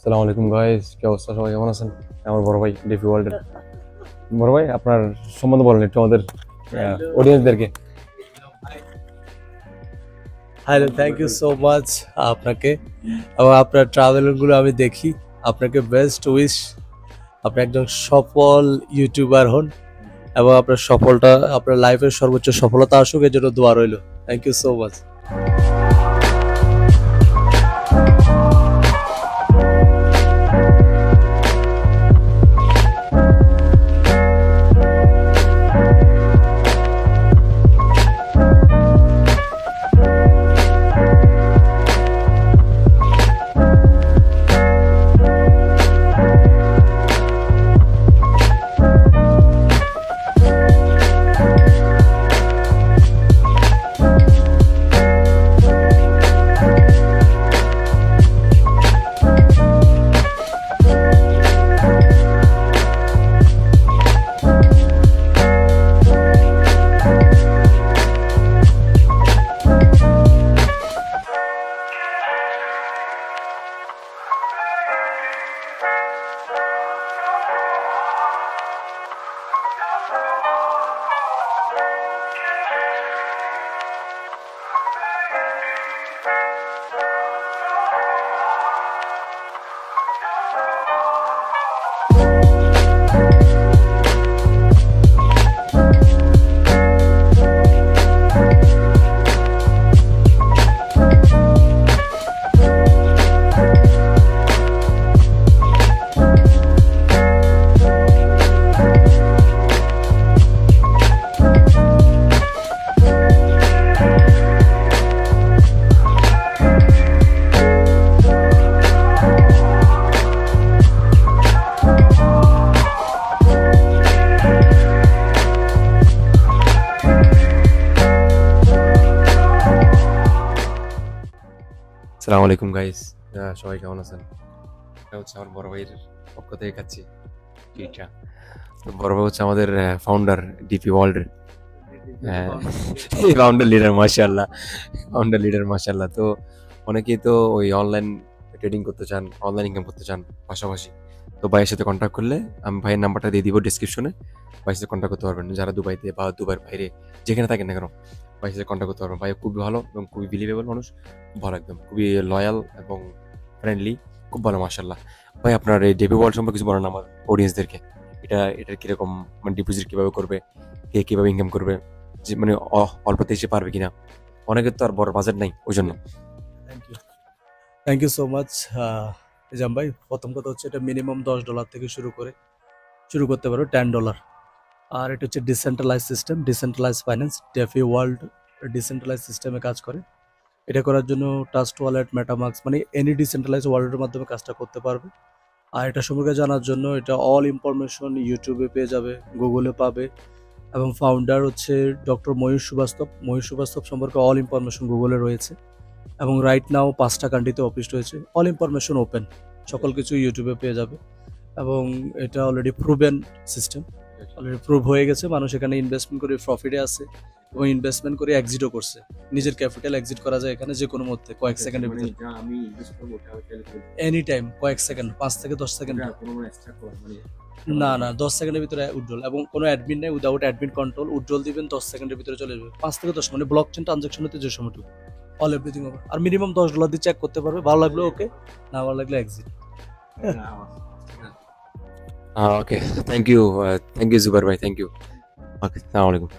আসসালামু আলাইকুম গাইস, কি অবস্থা? সবাই কেমন আছেন? আমার বড় ভাই ডিপি ওয়ার্ল্ডের বড় ভাই, আপনার সম্বন্ধে বলেন একটু আমাদের অডিয়েন্সদেরকে। Hello, thank you so much আপনাকে। এবং আপনার ট্রাভেলগুলো আমি দেখি। আপনাকে বেস্ট উইশ, আপনি একজন সফল ইউটিউবার হন এবং আপনার লাইফের সর্বোচ্চ সফলতা আসুক, এর জন্য দোয়া রইল। Thank you so much. আসসালামু আলাইকুম গাইস, সবাই কেমন আছেন? এটা হচ্ছে আমার বড় ভাইয়ের পক্ষ থেকে খাচ্ছি এইটা। তো বড় ভাই হচ্ছে আমাদের ফাউন্ডার ডিপি ওয়ার্ল্ডের ফাউন্ডার লিডার, মাশাআল্লাহ। ফাউন্ডার লিডার, মাশাআল্লাহ। তো অনেকেই তো ওই অনলাইন ট্রেডিং করতে চান, অনলাইন ইনকাম করতে চান পাশাপাশি। তো ভাইয়ের সাথে কন্ট্যাক্ট করলে আমি ভাইয়ের নাম্বারটা দিয়ে দিব ডিসক্রিপশনে। ভাইয়ের সাথে কন্ট্যাক্ট করতে পারবেন যারা দুবাইতে বা দুবাইয়ের বাইরে যেখানে থাকেন না কেন, ভাইয়ের সাথে কন্ট্যাক্ট করতে পারবেন। ভাই খুবই ভালো এবং খুবই বিলিভেবল মানুষ, ভালো একদম, খুবই লয়াল এবং ফ্রেন্ডলি, খুব ভালো, মাশাআল্লাহ। ভাই আপনার এই ডেবি ওয়ার্ল্ড সম্পর্কে কিছু বলেন আমার অডিয়েন্সদেরকে। এটার কিরকম, মানে ডিপোজিট কিভাবে করবে, কে কিভাবে ইনকাম করবে, যে মানে অল্পতে এসে পারবে কিনা? অনেকের তো আর বড় বাজেট নাই, ওই জন্য। Thank you so much Nizam ভাই। প্রথম কথা হচ্ছে, এটা মিনিমাম $10 থেকে শুরু করতে পারো, $10। আর এটা হচ্ছে decentralise system, decentralise finance. DeFi world decentralise সিস্টেমে কাজ করে। এটা করার জন্য ট্রাস্ট ওয়ালেট, মেটামাক্স, মানে এনি ডিসেন্ট্রালাইজ ওয়ালেটের মাধ্যমে কাজটা করতে পারবে। আর এটা সম্পর্কে জানার জন্য এটা অল ইনফরমেশন ইউটিউবে পেয়ে যাবে, গুগলে পাবে। এবং ফাউন্ডার হচ্ছে ডক্টর ময়ূর শ্রীবাস্তব সম্পর্কে অল ইনফরমেশন গুগলে রয়েছে। এবং রাইট নাও 5টা কান্ট্রিতে অফিস রয়েছে। অল ইনফরমেশন ওপেন, সকল কিছু ইউটিউবে পেয়ে যাবে। এবং এটা already proven system, already prove হয়ে গেছে। মানুষ এখানে ইনভেস্টমেন্ট করে প্রফিটে আছে এবং ইনভেস্টমেন্ট করে এক্সিটও করছে। নিজের ক্যাপিটাল এক্সিট করা যায় এখানে যে কোনো মধ্যে, কয়েক সেকেন্ডের ভিতরে, এনি টাইম, কয়েক সেকেন্ড, 5 থেকে 10 সেকেন্ড। না না, 10 সেকেন্ডের ভিতরে উইথড্রল, এবং কোনো অ্যাডমিন নেই, উইদাউট অ্যাডমিন কন্ট্রোল উইথড্রল দিবেন, 10 সেকেন্ডের ভিতরে চলে যাবে। 5 থেকে 10, মানে ব্লক চেইন ট্রানজাকশন হতে যে সময়টুকু, অল এভরিথিং ওভার। আর মিনিমাম $10 দিয়ে চেক করতে পারবে, ভালো লাগলো ওকে, না ভালো লাগলে exit. Okay, thank you, thank you Zubair ভাই, থ্যাংক ইউ। ওকে, আসসালামু আলাইকুম।